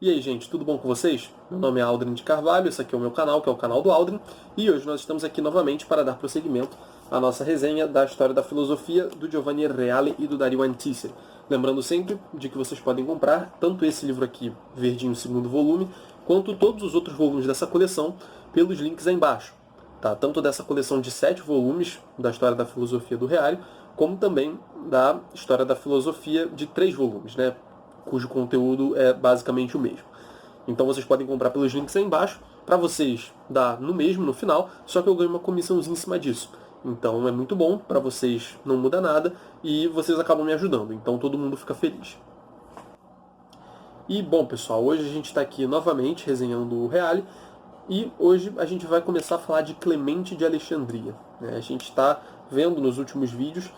E aí, gente, tudo bom com vocês? Meu nome é Aldrin de Carvalho, esse aqui é o meu canal, que é o canal do Aldrin, e hoje nós estamos aqui novamente para dar prosseguimento à nossa resenha da história da filosofia do Giovanni Reale e do Dario Antiseri. Lembrando sempre de que vocês podem comprar tanto esse livro aqui, verdinho, segundo volume, quanto todos os outros volumes dessa coleção pelos links aí embaixo. Tá? Tanto dessa coleção de 7 volumes da história da filosofia do Reale, como também da história da filosofia de 3 volumes, né? Cujo conteúdo é basicamente o mesmo. Então vocês podem comprar pelos links aí embaixo, para vocês dar no mesmo no final, só que eu ganho uma comissãozinha em cima disso. Então é muito bom, para vocês não muda nada e vocês acabam me ajudando, então todo mundo fica feliz. E bom pessoal, hoje a gente está aqui novamente resenhando o Reale, e hoje a gente vai começar a falar de Clemente de Alexandria. A gente está vendo nos últimos vídeos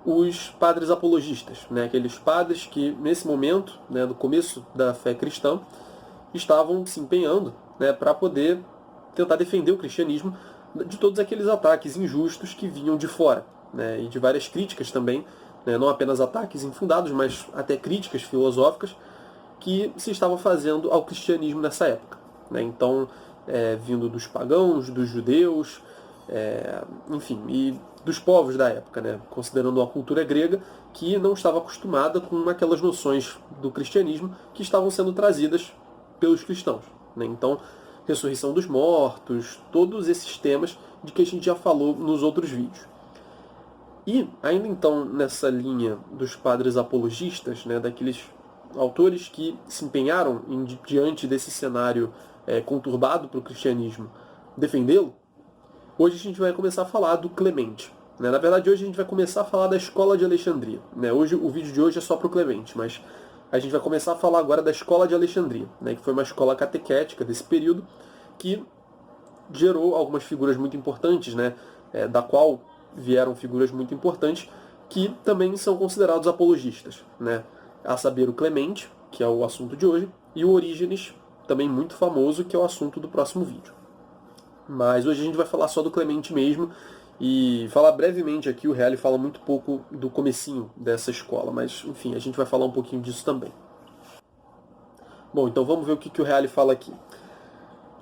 os padres apologistas, aqueles padres que nesse momento, no começo da fé cristã, estavam se empenhando para poder tentar defender o cristianismo de todos aqueles ataques injustos que vinham de fora, e de várias críticas também, não apenas ataques infundados, mas até críticas filosóficas que se estavam fazendo ao cristianismo nessa época. Então, vindo dos pagãos, dos judeus, enfim, e dos povos da época, considerando a cultura grega que não estava acostumada com aquelas noções do cristianismo que estavam sendo trazidas pelos cristãos. Então, ressurreição dos mortos, todos esses temas de que a gente já falou nos outros vídeos. E, ainda então, nessa linha dos padres apologistas, daqueles autores que se empenharam diante desse cenário conturbado para o cristianismo, defendê-lo, hoje a gente vai começar a falar do Clemente. Na verdade, hoje a gente vai começar a falar da Escola de Alexandria. Hoje, o vídeo de hoje é só para o Clemente, mas a gente vai começar a falar agora da Escola de Alexandria, que foi uma escola catequética desse período, que gerou algumas figuras muito importantes, da qual vieram figuras muito importantes, que também são considerados apologistas, a saber o Clemente, que é o assunto de hoje, e o Orígenes, também muito famoso, que é o assunto do próximo vídeo. Mas hoje a gente vai falar só do Clemente mesmo, e falar brevemente aqui, o Reale fala muito pouco do comecinho dessa escola, mas enfim, a gente vai falar um pouquinho disso também. Bom, então vamos ver o que o Reale fala aqui.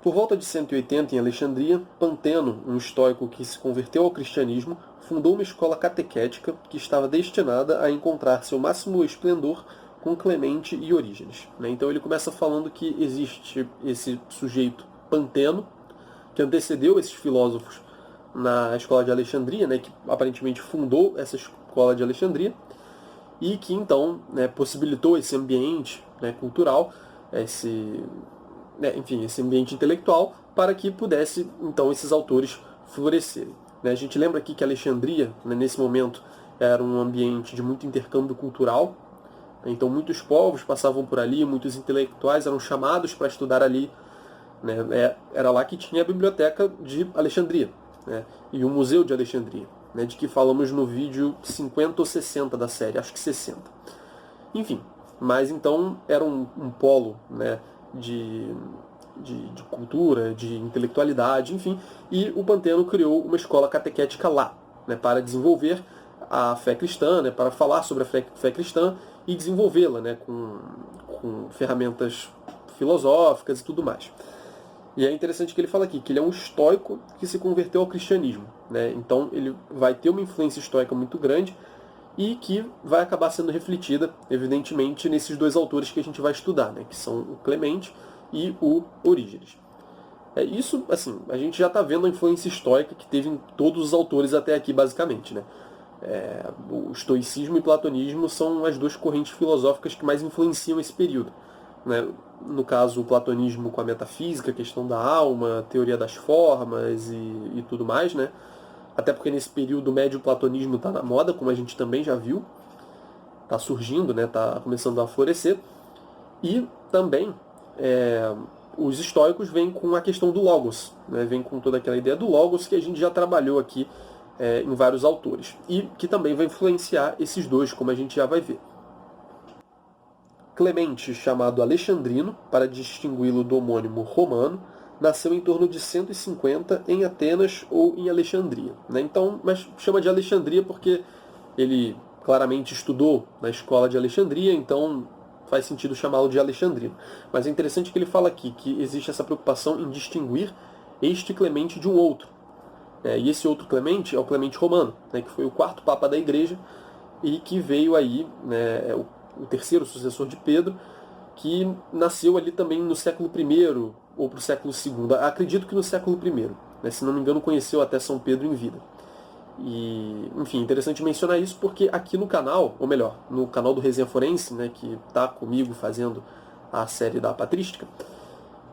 Por volta de 180, em Alexandria, Panteno, um estoico que se converteu ao cristianismo, fundou uma escola catequética que estava destinada a encontrar seu máximo esplendor com Clemente e Orígenes. Então ele começa falando que existe esse sujeito Panteno, que antecedeu esses filósofos na escola de Alexandria, que aparentemente fundou essa escola de Alexandria, e que então possibilitou esse ambiente cultural, enfim, esse ambiente intelectual, para que pudesse então esses autores florescerem. A gente lembra aqui que Alexandria, nesse momento, era um ambiente de muito intercâmbio cultural, então muitos povos passavam por ali, muitos intelectuais eram chamados para estudar ali. Era lá que tinha a biblioteca de Alexandria, e o museu de Alexandria, de que falamos no vídeo 50 ou 60 da série, acho que 60. Enfim, mas então era um polo de cultura, de intelectualidade, enfim, e o Panteno criou uma escola catequética lá, para desenvolver a fé cristã, para falar sobre a fé cristã e desenvolvê-la com ferramentas filosóficas e tudo mais. E é interessante que ele fala aqui que ele é um estoico que se converteu ao cristianismo. Então ele vai ter uma influência estoica muito grande e que vai acabar sendo refletida, evidentemente, nesses dois autores que a gente vai estudar, que são o Clemente e o Orígenes. Isso, assim, a gente já está vendo a influência estoica que teve em todos os autores até aqui, basicamente. O estoicismo e o platonismo são as duas correntes filosóficas que mais influenciam esse período. No caso, o platonismo com a metafísica, a questão da alma, a teoria das formas e tudo mais, até porque nesse período médio o platonismo está na moda, como a gente também já viu, está surgindo, está começando a florescer, e também os estoicos vêm com a questão do logos, vêm com toda aquela ideia do logos que a gente já trabalhou aqui em vários autores, e que também vai influenciar esses dois, como a gente já vai ver. Clemente, chamado Alexandrino, para distingui-lo do homônimo romano, nasceu em torno de 150 em Atenas ou em Alexandria. Então, mas chama de Alexandria porque ele claramente estudou na escola de Alexandria, então faz sentido chamá-lo de alexandrino. Mas é interessante que ele fala aqui que existe essa preocupação em distinguir este Clemente de um outro. E esse outro Clemente é o Clemente Romano, né, que foi o quarto Papa da Igreja e que veio aí, né, o terceiro sucessor de Pedro, que nasceu ali também no século I ou para o século II. Acredito que no século I. Né, se não me engano, conheceu até São Pedro em vida. E, enfim, interessante mencionar isso porque aqui no canal, ou melhor, no canal do Resenha Forense, né, que está comigo fazendo a série da patrística,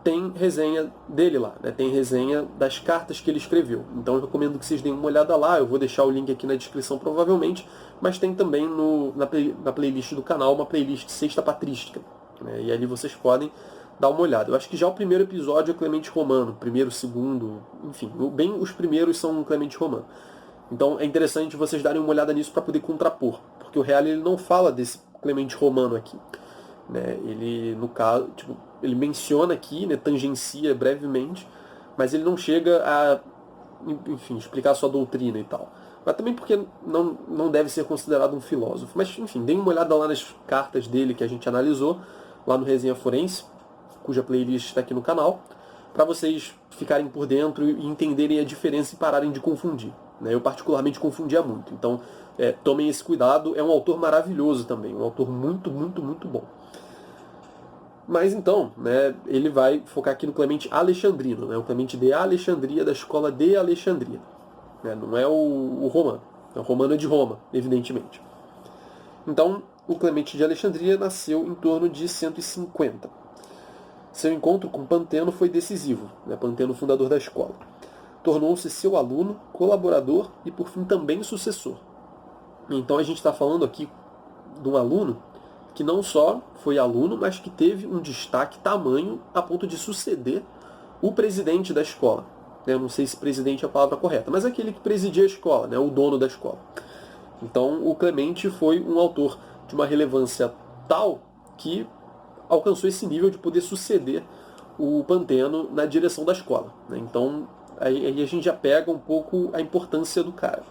tem resenha dele lá, né? Tem resenha das cartas que ele escreveu. Então eu recomendo que vocês deem uma olhada lá, eu vou deixar o link aqui na descrição provavelmente, mas tem também na playlist do canal uma playlist Sexta Patrística, né? E ali vocês podem dar uma olhada. Eu acho que já o primeiro episódio é Clemente Romano, primeiro, segundo, enfim, bem os primeiros são Clemente Romano. Então é interessante vocês darem uma olhada nisso para poder contrapor, porque o Reale ele não fala desse Clemente Romano aqui. Né? Ele, no caso, tipo, ele menciona aqui, né, tangencia brevemente, mas ele não chega a, enfim, explicar a sua doutrina e tal. Mas também porque não deve ser considerado um filósofo. Mas, enfim, deem uma olhada lá nas cartas dele que a gente analisou, lá no Resenha Forense, cuja playlist está aqui no canal, para vocês ficarem por dentro e entenderem a diferença e pararem de confundir. Né? Eu particularmente confundia muito. Então, tomem esse cuidado. É um autor maravilhoso também, um autor muito, muito, muito bom. Mas então, né, ele vai focar aqui no Clemente Alexandrino, né, o Clemente de Alexandria, da escola de Alexandria. Né, não é o romano. O romano é de Roma, evidentemente. Então, o Clemente de Alexandria nasceu em torno de 150. Seu encontro com Panteno foi decisivo, né, Panteno, fundador da escola. Tornou-se seu aluno, colaborador e, por fim, também sucessor. Então, a gente está falando aqui de um aluno que não só foi aluno, mas que teve um destaque tamanho a ponto de suceder o presidente da escola. Eu não sei se presidente é a palavra correta, mas aquele que presidia a escola, né, o dono da escola. Então, o Clemente foi um autor de uma relevância tal que alcançou esse nível de poder suceder o Panteno na direção da escola. Né? Então, aí a gente já pega um pouco a importância do cara.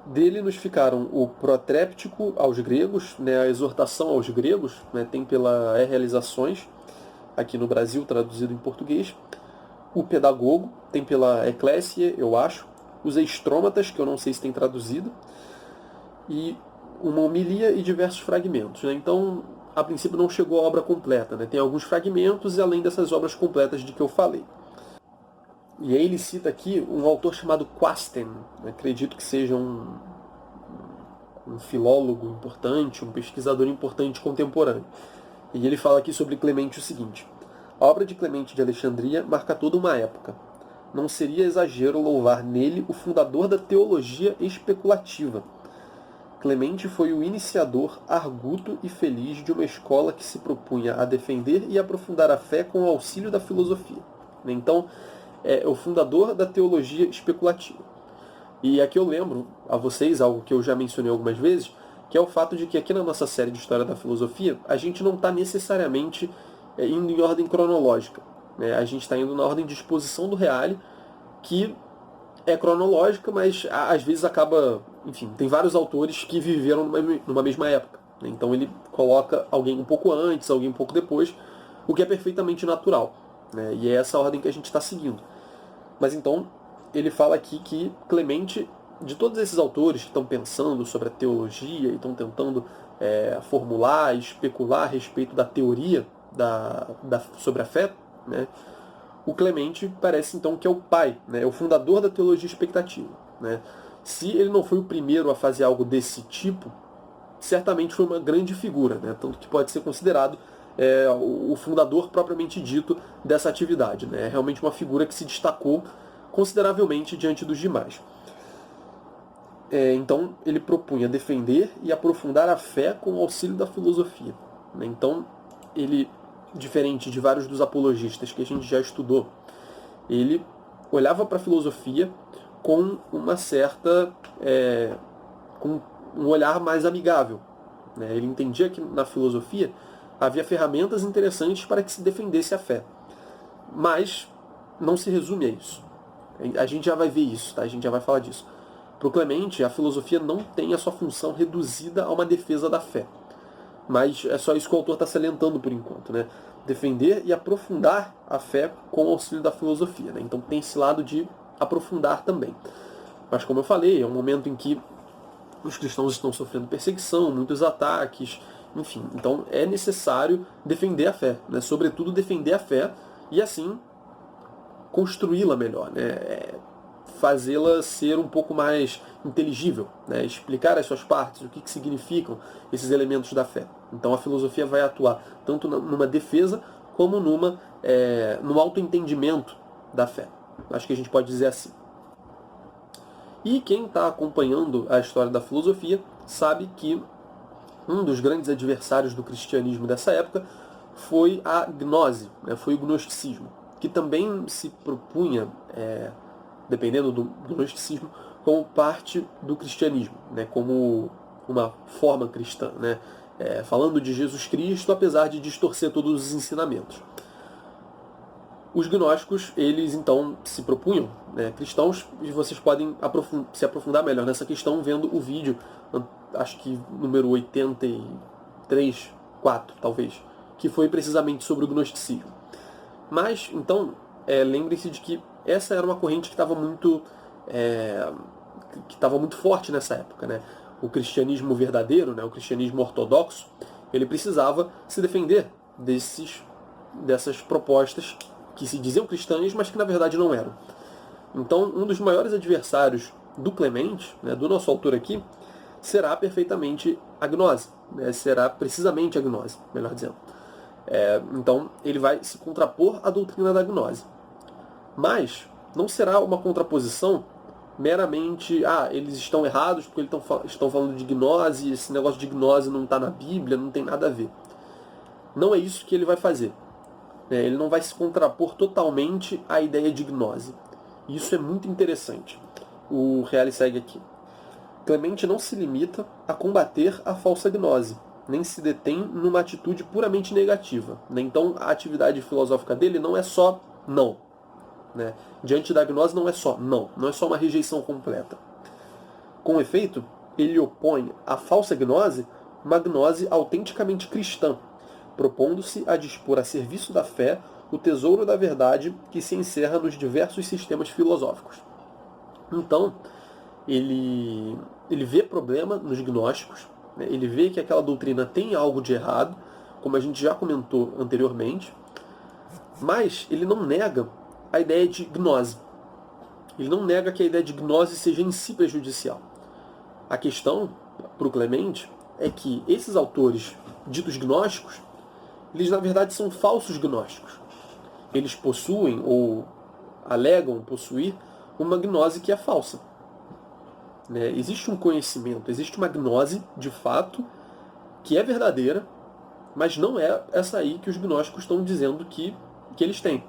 Dele nos ficaram o protréptico aos gregos, né, a exortação aos gregos, né, tem pela Realizações, aqui no Brasil, traduzido em português. O pedagogo, tem pela Eclésia, eu acho. Os Estrômatas, que eu não sei se tem traduzido. E uma homilia e diversos fragmentos. Né? Então, a princípio não chegou à obra completa. Né? Tem alguns fragmentos, e além dessas obras completas de que eu falei. E aí ele cita aqui um autor chamado Quasten, acredito que seja um filólogo importante, um pesquisador importante contemporâneo. E ele fala aqui sobre Clemente o seguinte: a obra de Clemente de Alexandria marca toda uma época. Não seria exagero louvar nele o fundador da teologia especulativa. Clemente foi o iniciador arguto e feliz de uma escola que se propunha a defender e aprofundar a fé com o auxílio da filosofia. Então, é o fundador da teologia especulativa. E aqui eu lembro a vocês algo que eu já mencionei algumas vezes, que é o fato de que aqui na nossa série de História da Filosofia, a gente não está necessariamente indo em ordem cronológica. Né? A gente está indo na ordem de exposição do Reale, que é cronológica, mas às vezes acaba... Enfim, tem vários autores que viveram numa mesma época. Né? Então ele coloca alguém um pouco antes, alguém um pouco depois, o que é perfeitamente natural. Né? E é essa ordem que a gente está seguindo. Mas então, ele fala aqui que Clemente, de todos esses autores que estão pensando sobre a teologia e estão tentando formular, especular a respeito da teoria sobre a fé, né? O Clemente parece então que é o pai, né? É o fundador da teologia expectativa. Né? Se ele não foi o primeiro a fazer algo desse tipo, certamente foi uma grande figura, né? Tanto que pode ser considerado o fundador propriamente dito dessa atividade. Né? É realmente uma figura que se destacou consideravelmente diante dos demais. Então, ele propunha defender e aprofundar a fé com o auxílio da filosofia. Né? Então, ele, diferente de vários dos apologistas que a gente já estudou, ele olhava para a filosofia com uma certa... com um olhar mais amigável. Né? Ele entendia que na filosofia havia ferramentas interessantes para que se defendesse a fé. Mas não se resume a isso. A gente já vai ver isso, tá? A gente já vai falar disso. Para o Clemente, a filosofia não tem a sua função reduzida a uma defesa da fé. mas é só isso que o autor está salientando por enquanto, né? Defender e aprofundar a fé com o auxílio da filosofia, né? Então tem esse lado de aprofundar também. Mas como eu falei, é um momento em que os cristãos estão sofrendo perseguição, muitos ataques, enfim. Então é necessário defender a fé, né? Sobretudo defender a fé e assim construí-la melhor, né? Fazê-la ser um pouco mais inteligível, né? Explicar as suas partes, o que significam esses elementos da fé. Então a filosofia vai atuar tanto numa defesa como num autoentendimento da fé. Acho que a gente pode dizer assim. E quem está acompanhando a história da filosofia sabe que um dos grandes adversários do cristianismo dessa época foi a gnose, né? Foi o gnosticismo, que também se propunha, dependendo do gnosticismo, como parte do cristianismo, né? Como uma forma cristã, né? Falando de Jesus Cristo, apesar de distorcer todos os ensinamentos. Os gnósticos, eles então se propunham, né, cristãos, e vocês podem se aprofundar melhor nessa questão vendo o vídeo, acho que número 83, 4 talvez, que foi precisamente sobre o gnosticismo. Mas, então, lembrem-se de que essa era uma corrente que estava muito forte nessa época, né? O cristianismo verdadeiro, né, o cristianismo ortodoxo, ele precisava se defender dessas propostas que se diziam cristãs, mas que na verdade não eram. Então, um dos maiores adversários do Clemente, né, do nosso autor aqui, será perfeitamente a gnose, né? Será precisamente a gnose, melhor dizendo. Então, ele vai se contrapor à doutrina da gnose. Mas não será uma contraposição meramente, eles estão errados porque eles estão falando de gnose, esse negócio de gnose não está na Bíblia, não tem nada a ver. Não é isso que ele vai fazer. Ele não vai se contrapor totalmente à ideia de gnose. Isso é muito interessante. O Reale segue aqui. Clemente não se limita a combater a falsa gnose, nem se detém numa atitude puramente negativa. Então a atividade filosófica dele não é só não. Né? Diante da gnose não é só não é só uma rejeição completa. Com efeito, ele opõe à falsa gnose uma gnose autenticamente cristã, propondo-se a dispor a serviço da fé o tesouro da verdade que se encerra nos diversos sistemas filosóficos. Então, ele vê problema nos gnósticos, né? Ele vê que aquela doutrina tem algo de errado, como a gente já comentou anteriormente, mas ele não nega a ideia de gnose. Ele não nega que a ideia de gnose seja em si prejudicial. A questão, para o Clemente, é que esses autores ditos gnósticos, eles na verdade são falsos gnósticos. Eles possuem ou alegam possuir uma gnose que é falsa. Né? Existe um conhecimento, existe uma gnose de fato que é verdadeira, mas não é essa aí que os gnósticos estão dizendo que eles têm.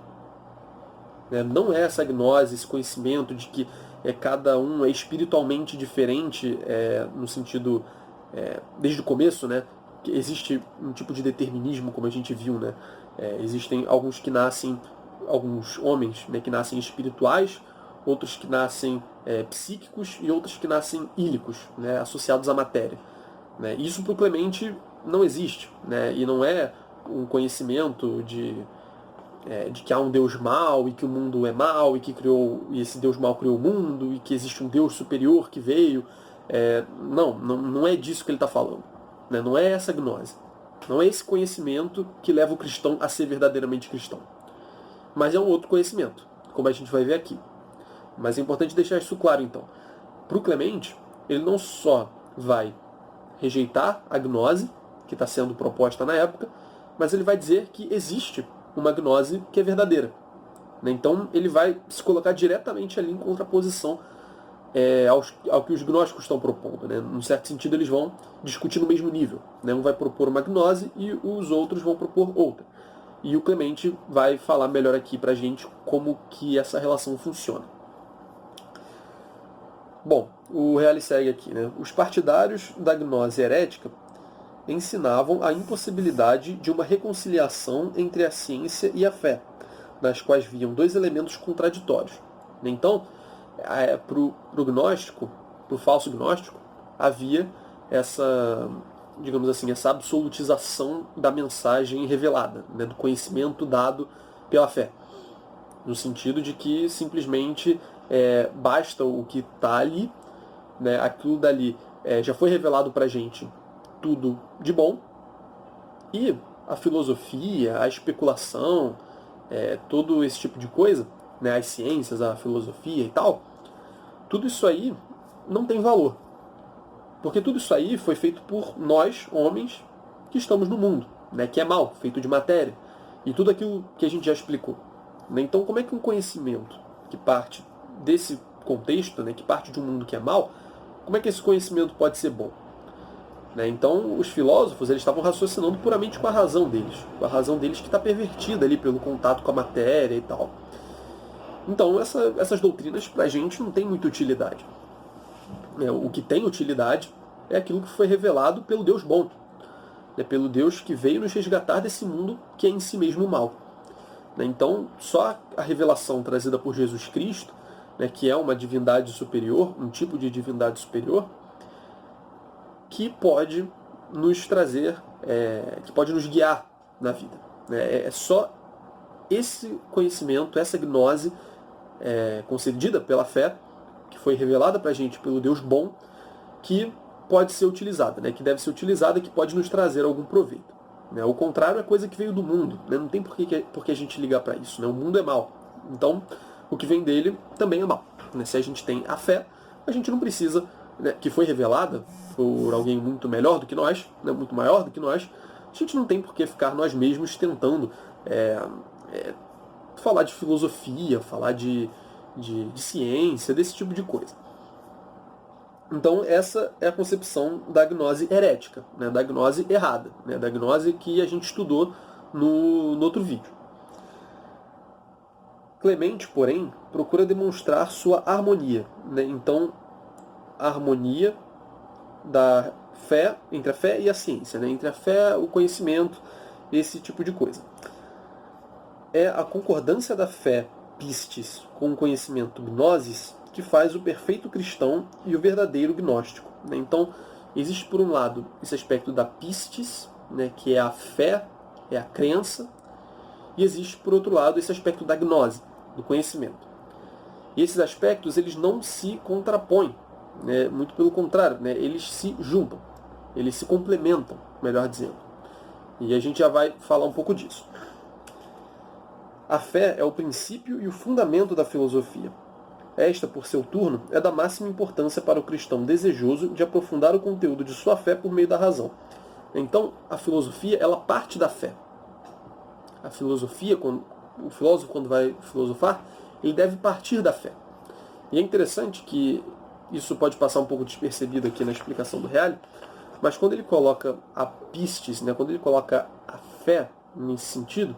Né? Não é essa gnose, esse conhecimento de que cada um é espiritualmente diferente, no sentido, desde o começo, né? Que existe um tipo de determinismo, como a gente viu, né? Existem alguns homens, né, que nascem espirituais, outros que nascem psíquicos e outros que nascem ílicos, né, associados à matéria. Né? Isso para o Clemente não existe, né? E não é um conhecimento de que há um Deus mau e que o mundo é mau e esse Deus mau criou o mundo e que existe um Deus superior que veio. Não é disso que ele está falando. Né? Não é essa gnose. Não é esse conhecimento que leva o cristão a ser verdadeiramente cristão. Mas é um outro conhecimento, como a gente vai ver aqui. Mas é importante deixar isso claro, então. Para o Clemente, ele não só vai rejeitar a gnose que está sendo proposta na época, mas ele vai dizer que existe uma gnose que é verdadeira. Né? Então ele vai se colocar diretamente ali em contraposição ao que os gnósticos estão propondo. Né? Num certo sentido, eles vão discutir no mesmo nível. Né? Um vai propor uma gnose e os outros vão propor outra. E o Clemente vai falar melhor aqui pra gente como que essa relação funciona. Bom, o Reale segue aqui. Né? Os partidários da gnose herética ensinavam a impossibilidade de uma reconciliação entre a ciência e a fé, nas quais viam dois elementos contraditórios. Então, para o gnóstico, para o falso gnóstico, havia digamos assim, essa absolutização da mensagem revelada, né, do conhecimento dado pela fé. No sentido de que simplesmente basta o que está ali, né, aquilo dali já foi revelado para a gente tudo de bom, e a filosofia, a especulação, todo esse tipo de coisa, né, as ciências, a filosofia e tal, tudo isso aí não tem valor. Porque tudo isso aí foi feito por nós, homens, que estamos no mundo, né, que é mal, feito de matéria. E tudo aquilo que a gente já explicou. Né? Então, como é que um conhecimento que parte desse contexto, né, que parte de um mundo que é mal, como é que esse conhecimento pode ser bom? Né? Então, os filósofos eles estavam raciocinando puramente com a razão deles que está pervertida ali pelo contato com a matéria e tal. Então, essas doutrinas para a gente não tem muita utilidade. O que tem utilidade é aquilo que foi revelado pelo Deus bom, né? Pelo Deus que veio nos resgatar desse mundo que é em si mesmo mal. Né? Então, só a revelação trazida por Jesus Cristo, né, que é uma divindade superior, um tipo de divindade superior, que pode nos trazer, que pode nos guiar na vida. Né? É só esse conhecimento, essa gnose concedida pela fé, que foi revelada para a gente pelo Deus bom, que pode ser utilizada, né? Que deve ser utilizada, que pode nos trazer algum proveito. Né? O contrário é coisa que veio do mundo. Né? Não tem por que a gente ligar para isso. Né? O mundo é mal. Então, o que vem dele também é mal. Né? Se a gente tem a fé, a gente não precisa, né, que foi revelada por alguém muito melhor do que nós, né, muito maior do que nós, a gente não tem por que ficar nós mesmos tentando falar de filosofia, falar de ciência, desse tipo de coisa. Então essa é a concepção da gnose herética, né, da gnose errada, né, da gnose que a gente estudou no outro vídeo. Clemente, porém, procura demonstrar sua harmonia. Né? Então, a harmonia da fé, entre a fé e a ciência, né? Entre a fé, o conhecimento, esse tipo de coisa. É a concordância da fé, pistis, com o conhecimento, gnosis, que faz o perfeito cristão e o verdadeiro gnóstico. Né? Então, existe por um lado esse aspecto da pistis, né, que é a fé, é a crença, e existe por outro lado esse aspecto da gnose, do conhecimento. E esses aspectos eles não se contrapõem, né? Muito pelo contrário, né? Eles se juntam, eles se complementam, melhor dizendo. E a gente já vai falar um pouco disso. A fé é o princípio e o fundamento da filosofia. Esta, por seu turno, é da máxima importância para o cristão desejoso de aprofundar o conteúdo de sua fé por meio da razão. Então, a filosofia, ela parte da fé. A filosofia, o filósofo, quando vai filosofar, ele deve partir da fé. E é interessante que isso pode passar um pouco despercebido aqui na explicação do Reale, mas quando ele coloca a pistis, né, quando ele coloca a fé nesse sentido,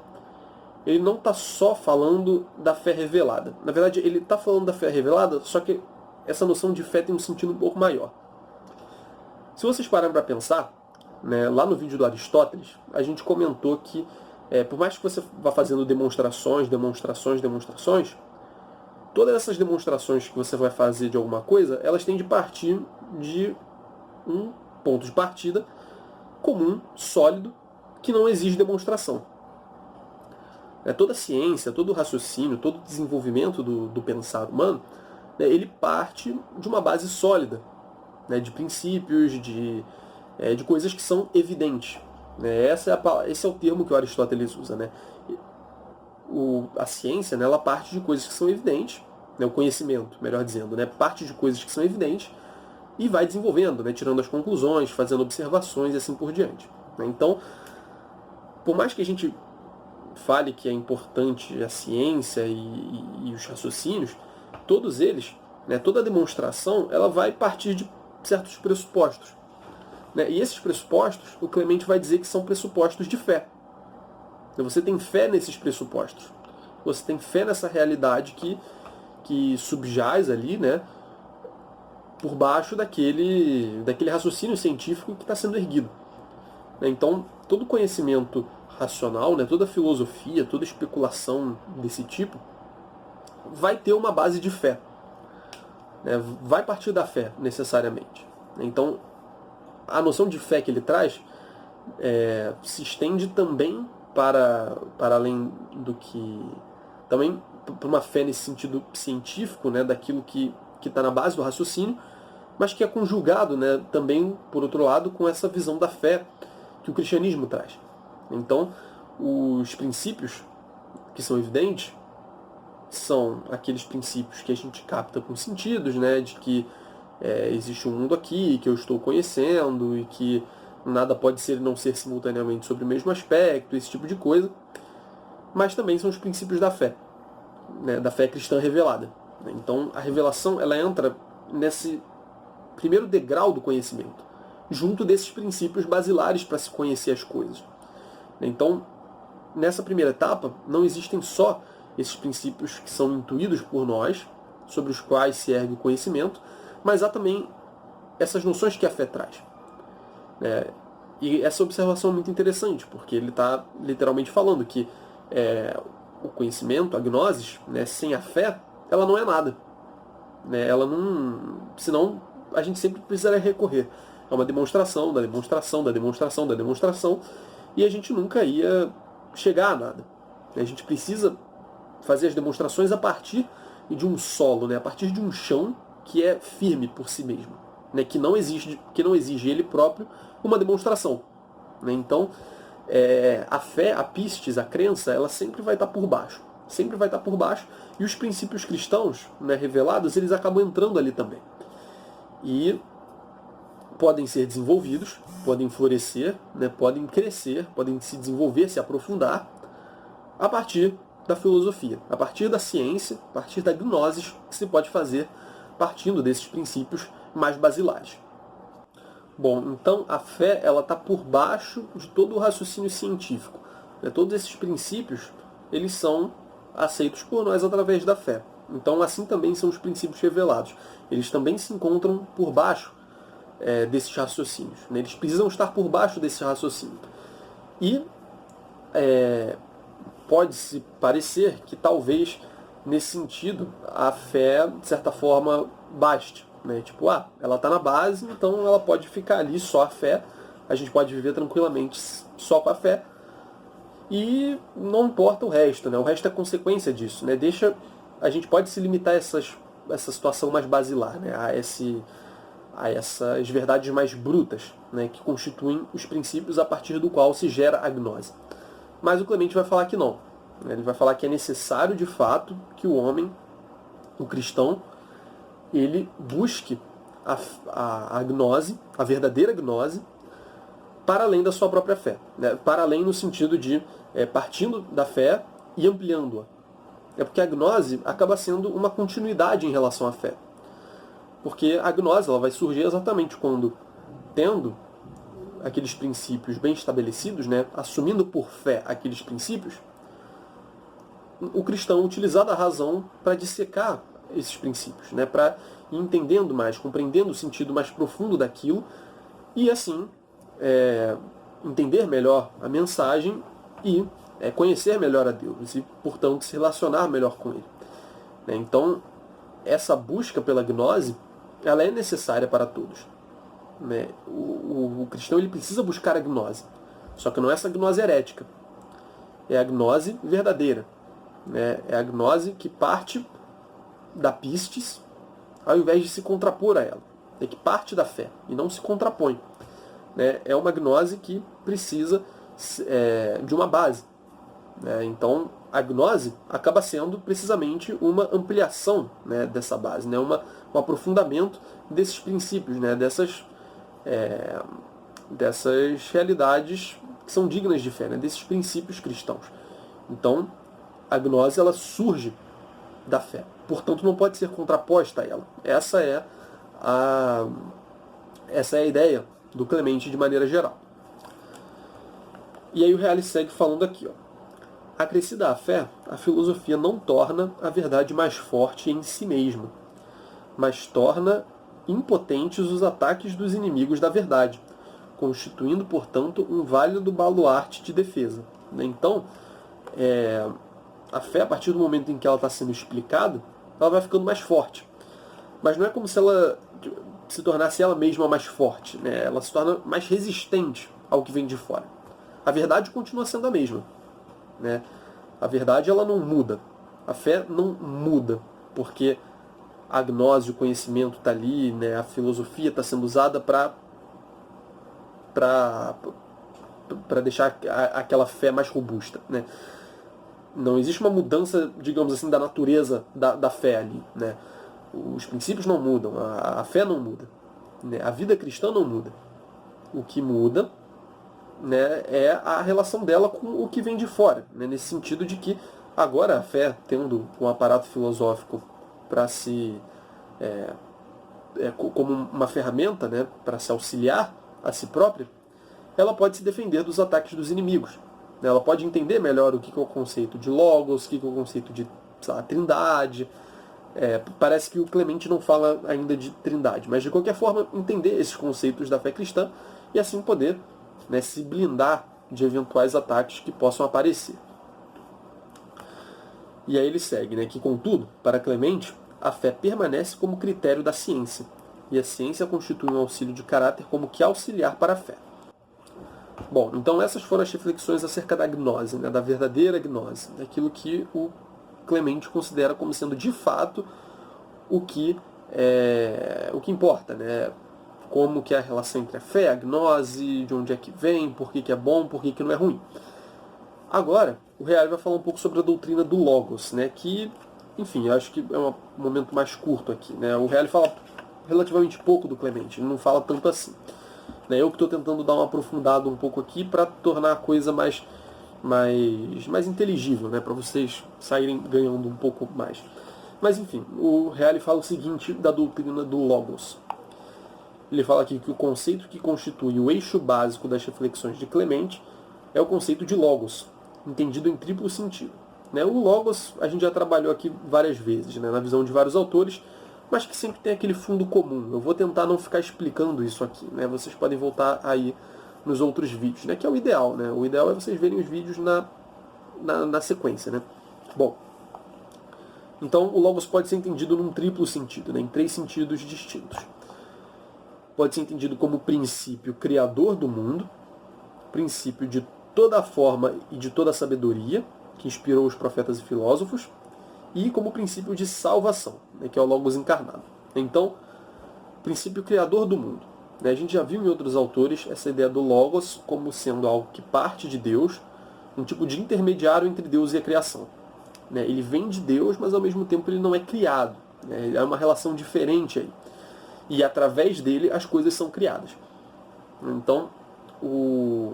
ele não está só falando da fé revelada. Na verdade, ele está falando da fé revelada, só que essa noção de fé tem um sentido um pouco maior. Se vocês pararem para pensar, né, lá no vídeo do Aristóteles, a gente comentou que, por mais que você vá fazendo demonstrações, todas essas demonstrações que você vai fazer de alguma coisa, elas têm de partir de um ponto de partida comum, sólido, que não exige demonstração. Toda ciência, todo raciocínio, todo desenvolvimento do pensar humano, né, ele parte de uma base sólida, né, de princípios, de coisas que são evidentes. Né? Esse é o termo que o Aristóteles usa. Né? A ciência, né, ela parte de coisas que são evidentes, né, o conhecimento, melhor dizendo, né, parte de coisas que são evidentes e vai desenvolvendo, né, tirando as conclusões, fazendo observações e assim por diante. Né? Então, por mais que a gente fale que é importante a ciência e os raciocínios, todos eles, né, toda a demonstração, ela vai partir de certos pressupostos. Né? E esses pressupostos, o Clemente vai dizer que são pressupostos de fé. Você tem fé nesses pressupostos. Você tem fé nessa realidade que subjaz ali, né, por baixo daquele raciocínio científico que está sendo erguido. Então, todo conhecimento racional, né, toda filosofia, toda especulação desse tipo, vai ter uma base de fé. Né, vai partir da fé, necessariamente. Então, a noção de fé que ele traz se estende também para além do que... também para uma fé nesse sentido científico, né, daquilo que está na base do raciocínio, mas que é conjugado, né, também, por outro lado, com essa visão da fé que o cristianismo traz. Então, os princípios que são evidentes são aqueles princípios que a gente capta com sentidos, né, de que existe um mundo aqui, que eu estou conhecendo, e que nada pode ser e não ser simultaneamente sobre o mesmo aspecto, esse tipo de coisa. Mas também são os princípios da fé, né, da fé cristã revelada. Então, a revelação ela entra nesse primeiro degrau do conhecimento, junto desses princípios basilares para se conhecer as coisas. Então, nessa primeira etapa, não existem só esses princípios que são intuídos por nós, sobre os quais se ergue o conhecimento, mas há também essas noções que a fé traz. E essa observação é muito interessante, porque ele está literalmente falando que o conhecimento, a gnosis, né, sem a fé, ela não é nada. Ela não... Senão, a gente sempre precisaria recorrer a uma demonstração, da demonstração, da demonstração, da demonstração, e a gente nunca ia chegar a nada. A gente precisa fazer as demonstrações a partir de um solo, né, a partir de um chão que é firme por si mesmo, né, que não exige ele próprio uma demonstração. Então, a fé, a pistis, a crença, ela sempre vai estar por baixo. Sempre vai estar por baixo. E os princípios cristãos, né, revelados, eles acabam entrando ali também. E podem ser desenvolvidos, podem florescer, né, podem crescer, podem se desenvolver, se aprofundar, a partir da filosofia, a partir da ciência, a partir da gnosis que se pode fazer partindo desses princípios mais basilares. Bom, então a fé ela está por baixo de todo o raciocínio científico. Todos esses princípios eles são aceitos por nós através da fé. Então assim também são os princípios revelados. Eles também se encontram por baixo desses raciocínios. Eles precisam estar por baixo desse raciocínio. E pode-se parecer que talvez nesse sentido a fé, de certa forma, baste. Tipo, ela está na base, então ela pode ficar ali só a fé, a gente pode viver tranquilamente só com a fé, e não importa o resto, o resto é consequência disso. A gente pode se limitar a essa situação mais basilar, a essas verdades mais brutas, que constituem os princípios a partir do qual se gera a gnose. Mas o Clemente vai falar que não. Ele vai falar que é necessário, de fato, que o homem, o cristão, ele busque a gnose, a verdadeira gnose, para além da sua própria fé. Para além no sentido de partindo da fé e ampliando-a. Porque a gnose acaba sendo uma continuidade em relação à fé. Porque a gnose ela vai surgir exatamente quando, tendo aqueles princípios bem estabelecidos, assumindo por fé aqueles princípios, o cristão utilizar da razão para dissecar esses princípios, para ir entendendo mais, compreendendo o sentido mais profundo daquilo e assim entender melhor a mensagem e conhecer melhor a Deus e, portanto, se relacionar melhor com Ele. Então, essa busca pela gnose, ela é necessária para todos. O cristão ele precisa buscar a gnose, só que não é essa gnose herética, é a gnose verdadeira. É a gnose que parte da pistis, ao invés de se contrapor a ela. É que parte da fé e não se contrapõe. É uma gnose que precisa de uma base. Então, a gnose acaba sendo precisamente uma ampliação dessa base, um aprofundamento desses princípios, dessas realidades que são dignas de fé, desses princípios cristãos. Então, a gnose ela surge da fé. Portanto, não pode ser contraposta a ela. Essa é a ideia do Clemente de maneira geral. E aí o Reale segue falando aqui. Acrescida à fé, a filosofia não torna a verdade mais forte em si mesma, mas torna impotentes os ataques dos inimigos da verdade, constituindo, portanto, um válido baluarte de defesa. Então, a fé, a partir do momento em que ela está sendo explicada, ela vai ficando mais forte. Mas não é como se se tornasse ela mesma mais forte, né? Ela se torna mais resistente ao que vem de fora. A verdade continua sendo a mesma, né? A verdade ela não muda. A fé não muda, porque a gnose, o conhecimento está ali, né? A filosofia está sendo usada para deixar aquela fé mais robusta, né? Não existe uma mudança, digamos assim, da natureza da fé ali, né? Os princípios não mudam, a fé não muda, né? A vida cristã não muda. O que muda, né, é a relação dela com o que vem de fora, né? Nesse sentido de que agora a fé, tendo um aparato filosófico para se como uma ferramenta, né, para se auxiliar a si própria, ela pode se defender dos ataques dos inimigos. Ela pode entender melhor o que é o conceito de logos, o que é o conceito de trindade. Parece que o Clemente não fala ainda de trindade, mas de qualquer forma entender esses conceitos da fé cristã e assim poder, né, se blindar de eventuais ataques que possam aparecer. E aí ele segue, né, que contudo, para Clemente, a fé permanece como critério da ciência, e a ciência constitui um auxílio de caráter como que auxiliar para a fé. Bom, então essas foram as reflexões acerca da gnose, né, da verdadeira gnose, daquilo que o Clemente considera como sendo de fato o que importa, né? Como que é a relação entre a fé, a gnose, de onde é que vem, por que é bom, por que não é ruim. Agora, o Reale vai falar um pouco sobre a doutrina do Logos, né? Que, enfim, eu acho que é um momento mais curto aqui, né? O Reale fala relativamente pouco do Clemente, ele não fala tanto assim. Eu que estou tentando dar uma aprofundada um pouco aqui para tornar a coisa mais inteligível, né, para vocês saírem ganhando um pouco mais. Mas enfim, o Reale fala o seguinte da doutrina do Logos. Ele fala aqui que o conceito que constitui o eixo básico das reflexões de Clemente é o conceito de Logos, entendido em triplo sentido. O Logos a gente já trabalhou aqui várias vezes, né, na visão de vários autores, mas que sempre tem aquele fundo comum. Eu vou tentar não ficar explicando isso aqui, né? Vocês podem voltar aí nos outros vídeos, né? Que é o ideal, né? O ideal é vocês verem os vídeos na sequência, né? Bom, então o Logos pode ser entendido num triplo sentido, né? Em 3 sentidos distintos. Pode ser entendido como princípio criador do mundo, princípio de toda a forma e de toda a sabedoria, que inspirou os profetas e filósofos, e como princípio de salvação, né, que é o Logos encarnado. Então, princípio criador do mundo. A gente já viu em outros autores essa ideia do Logos como sendo algo que parte de Deus, um tipo de intermediário entre Deus e a criação. Ele vem de Deus, mas ao mesmo tempo ele não é criado. É uma relação diferente aí. E através dele as coisas são criadas. Então, o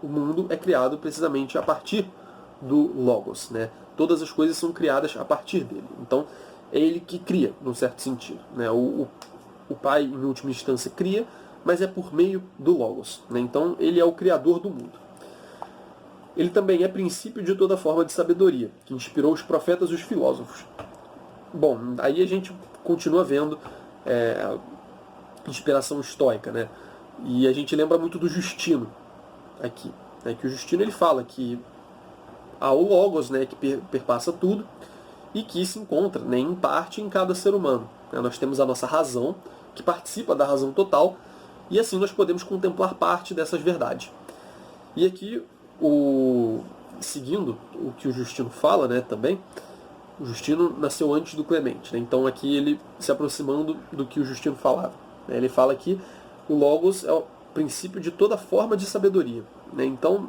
mundo é criado precisamente a partir do Logos, né? Todas as coisas são criadas a partir dele. Então, é ele que cria, num certo sentido, né? O Pai, em última instância, cria, mas é por meio do Logos, né? Então, ele é o criador do mundo. Ele também é princípio de toda forma de sabedoria, que inspirou os profetas e os filósofos. Bom, aí a gente continua vendo inspiração estoica, né? E a gente lembra muito do Justino aqui, né? Que o Justino ele fala que há o Logos, né, que perpassa tudo e que se encontra, né, em parte em cada ser humano. Nós temos a nossa razão, que participa da razão total, e assim nós podemos contemplar parte dessas verdades. E aqui, seguindo o que o Justino fala, né, também, o Justino nasceu antes do Clemente, né, então aqui ele se aproximando do que o Justino falava. Ele fala que o Logos é o princípio de toda forma de sabedoria. Então,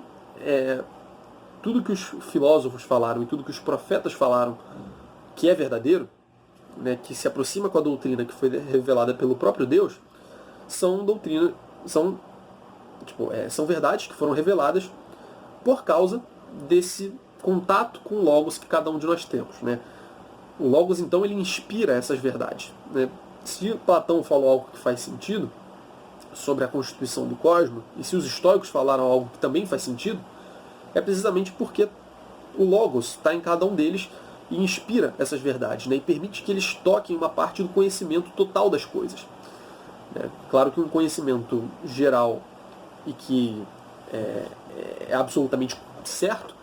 tudo que os filósofos falaram e tudo que os profetas falaram que é verdadeiro, né, que se aproxima com a doutrina que foi revelada pelo próprio Deus, são verdades que foram reveladas por causa desse contato com o Logos que cada um de nós temos, né? O Logos, então, ele inspira essas verdades, né? Se Platão falou algo que faz sentido sobre a constituição do cosmos, e se os estoicos falaram algo que também faz sentido, é precisamente porque o Logos está em cada um deles e inspira essas verdades, né? E permite que eles toquem uma parte do conhecimento total das coisas. Claro que um conhecimento geral e que é absolutamente certo,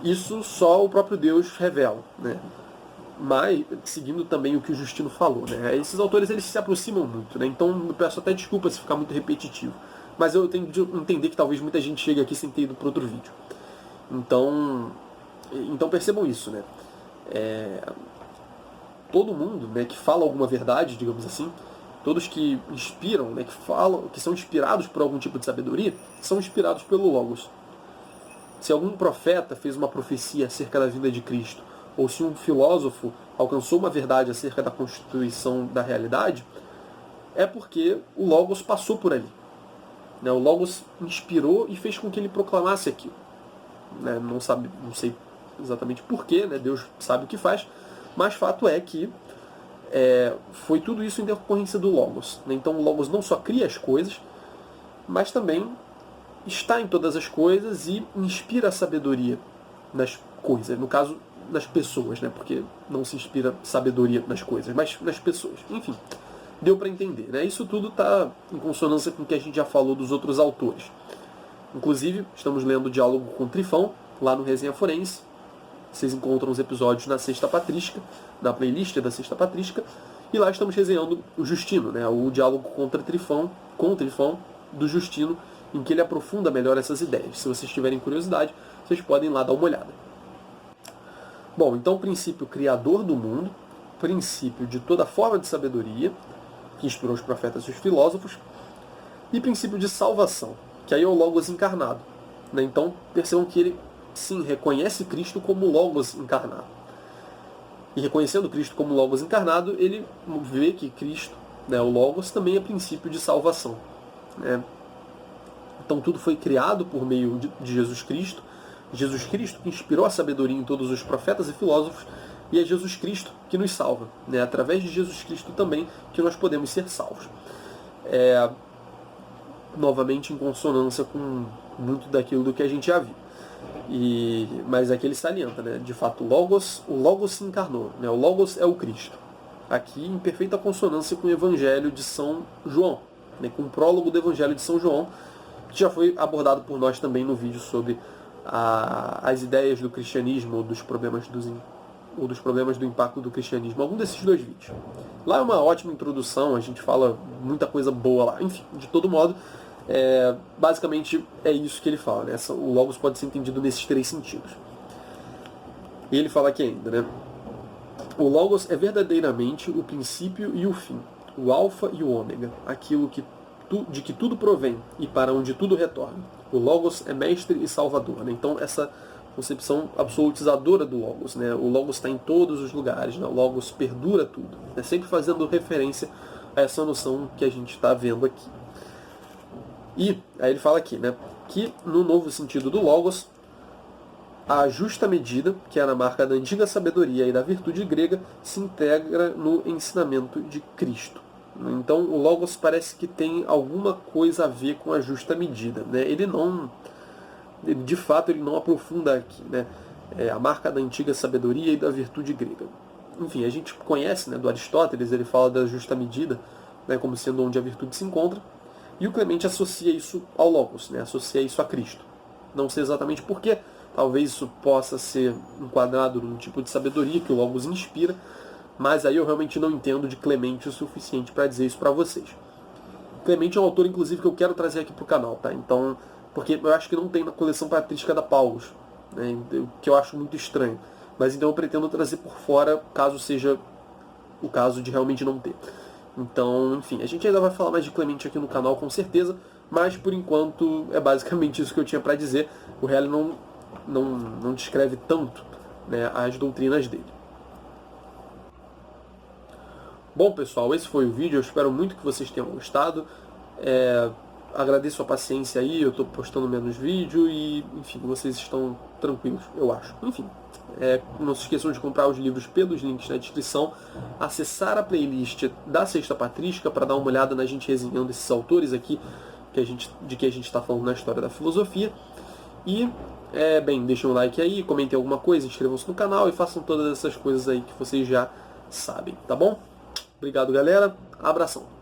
isso só o próprio Deus revela, né? mas seguindo também o que o Justino falou, né? Esses autores eles se aproximam muito, né? Então eu peço até desculpa se ficar muito repetitivo, mas eu tenho de entender que talvez muita gente chegue aqui sem ter ido para outro vídeo. Então percebam isso, né? Todo mundo, né, que fala alguma verdade, digamos assim, todos que inspiram, né, que falam, que são inspirados por algum tipo de sabedoria, são inspirados pelo Logos. Se algum profeta fez uma profecia acerca da vinda de Cristo, ou se um filósofo alcançou uma verdade acerca da constituição da realidade, é porque o Logos passou por ali. Né? O Logos inspirou e fez com que ele proclamasse aquilo. Né? Não sei exatamente porquê, né? Deus sabe o que faz, mas fato é que foi tudo isso em decorrência do Logos. Né? Então o Logos não só cria as coisas, mas também está em todas as coisas e inspira a sabedoria nas coisas. No caso, nas pessoas, né? Porque não se inspira sabedoria nas coisas, mas nas pessoas. Enfim, deu para entender. Né? Isso tudo está em consonância com o que a gente já falou dos outros autores. Inclusive, estamos lendo o Diálogo com Trifão, lá no Resenha Forense. Vocês encontram os episódios na Sexta Patrística, na playlist da Sexta Patrística, e lá estamos resenhando o Justino, né? O Diálogo com Trifão, do Justino, em que ele aprofunda melhor essas ideias. Se vocês tiverem curiosidade, vocês podem ir lá dar uma olhada. Bom, então o princípio criador do mundo, princípio de toda forma de sabedoria, que inspirou os profetas e os filósofos, e princípio de salvação, que aí é o Logos encarnado. Né? Então percebam que ele, sim, reconhece Cristo como Logos encarnado. E reconhecendo Cristo como Logos encarnado, ele vê que Cristo, né, o Logos, também é princípio de salvação. Né? Então tudo foi criado por meio de Jesus Cristo. Jesus Cristo que inspirou a sabedoria em todos os profetas e filósofos, e é Jesus Cristo que nos salva. Né? Através de Jesus Cristo também que nós podemos ser salvos. Novamente em consonância com muito daquilo do que a gente já viu. Mas aqui ele salienta, né? De fato, o Logos se encarnou. Né? O Logos é o Cristo. Aqui em perfeita consonância com o Evangelho de São João, né? Com o prólogo do Evangelho de São João, que já foi abordado por nós também no vídeo sobre as ideias do cristianismo ou dos problemas do impacto do cristianismo. Algum desses dois vídeos. Lá é uma ótima introdução, a gente fala muita coisa boa lá. Enfim, de todo modo, basicamente é isso que ele fala. Né? O Logos pode ser entendido nesses três sentidos. E ele fala aqui ainda, né? O Logos é verdadeiramente o princípio e o fim, o alfa e o ômega, aquilo de que tudo provém e para onde tudo retorna. O Logos é mestre e salvador. Né? Então essa concepção absolutizadora do Logos. Né? O Logos está em todos os lugares. Né? O Logos perdura tudo. Né? Sempre fazendo referência a essa noção que a gente está vendo aqui. E aí ele fala aqui, né, que no novo sentido do Logos, a justa medida, que era a marca da antiga sabedoria e da virtude grega, se integra no ensinamento de Cristo. Então o Logos parece que tem alguma coisa a ver com a justa medida. Né? De fato, ele não aprofunda aqui. Né? A marca da antiga sabedoria e da virtude grega. Enfim, a gente conhece, né, do Aristóteles, ele fala da justa medida, né, como sendo onde a virtude se encontra. E o Clemente associa isso ao Logos, né? Associa isso a Cristo. Não sei exatamente porquê, talvez isso possa ser enquadrado num tipo de sabedoria que o Logos inspira, mas aí eu realmente não entendo de Clemente o suficiente para dizer isso para vocês. Clemente é um autor, inclusive, que eu quero trazer aqui para o canal, tá? Então, porque eu acho que não tem na coleção patrística da Paulus, né? Que eu acho muito estranho. Mas então eu pretendo trazer por fora, caso seja o caso de realmente não ter. Então, enfim, a gente ainda vai falar mais de Clemente aqui no canal, com certeza, mas por enquanto é basicamente isso que eu tinha para dizer. O Reale não descreve tanto, né, as doutrinas dele. Bom, pessoal, esse foi o vídeo. Eu espero muito que vocês tenham gostado. Agradeço a paciência aí, eu estou postando menos vídeo e, enfim, vocês estão tranquilos, eu acho. Enfim, não se esqueçam de comprar os livros pelos links na descrição, acessar a playlist da Sexta Patrística para dar uma olhada na gente resenhando esses autores aqui de que a gente está falando na história da filosofia. E, deixem um like aí, comentem alguma coisa, inscrevam-se no canal e façam todas essas coisas aí que vocês já sabem, tá bom? Obrigado, galera. Abração.